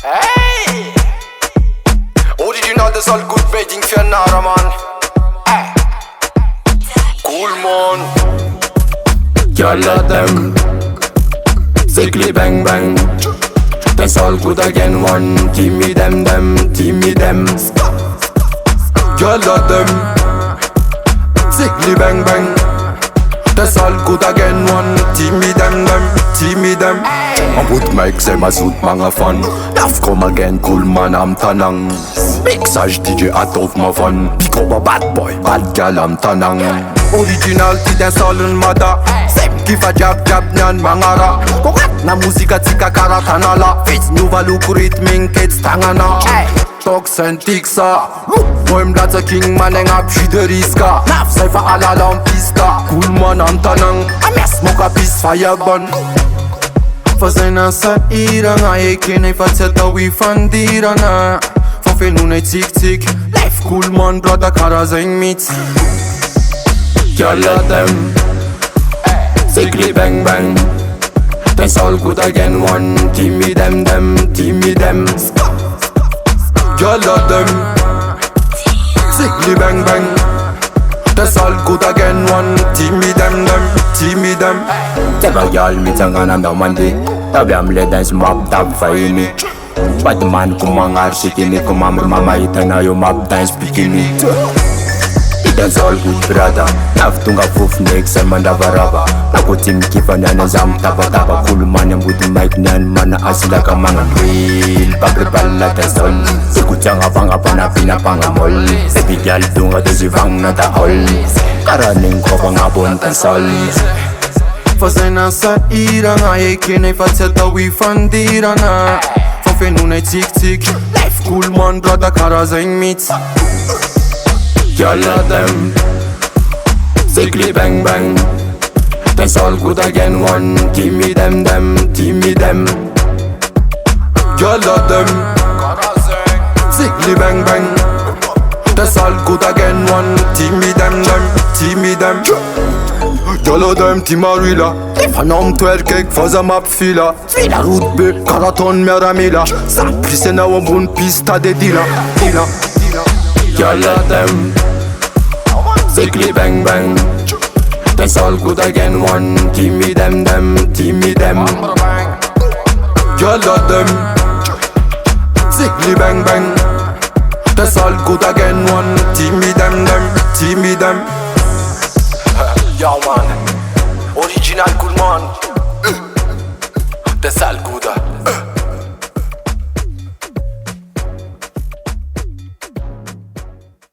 Hey! Original, das ist all gut Waiting für Nara, Mann. Cool, man. Gyal them sickly bang bang. That's all good again. One team me them, team me them. Gyal them sickly bang bang. That's all good again. One team me them, team me them. I'm with Mike, say my suit mga fun. Love come again, cool man, I'm tanang. Mixage DJ out of my fun. Pick up a bad boy, bad gal, I'm tanang. Original ti den solun mada. Sep kiva jab jab nyan mangara. Kokat na musika tika karatanala. Fits nuva luku ritming kids tangana. Toxentic sa Moim laatste king man eng ap de riska. Naf cijfer ala lampista. Cool man am tanang. Ames smoke a piece firebun. Fazendo essa ira, ai que nem faz certa we fandira na. Fofel nu nei tic tic. Life cool man, brother cara zen meets. Gyal them sickly bang bang. That's all good again. One team me them, team me them. Gyal them sickly bang bang. That's all good again. One team me them, team me them. Teba gyal mi tangan am da mandi. Tabi am le dance map tab faini. Batman kumangar sikini kumamur mama itana yo map dance bikini. That's all good brother. Naftunga fuf next and manda varaba. Ako team kifa nyana zam taba taba. Cool man yang buti mic nyan mana asila ka mga real. Bagre bala tasol. Sikutang abang na pinapangamol. Baby gyal tunga dosivang na tahol. Karaning ko pang abon tasol. Fazendo essa ira, ai que nem faz certa we fandira na. Fofel nu nei tic tic. Life cool man, brother cara zen meets. Gyal them sickly bang bang. That's all good again. One team me them, team me them. Gyal them sickly bang bang. That's all good again. One team me them, team me them. Gyal them team arila. Fanam twerkek faza map fila. Fila route B, karaton meramila. Sam prisena o bun pista de dila. Gyal them sickly bang bang. That's all good again. One team me them, team me them. Gyal them sickly bang bang. That's all good again. One team me them, team me them. Yo man.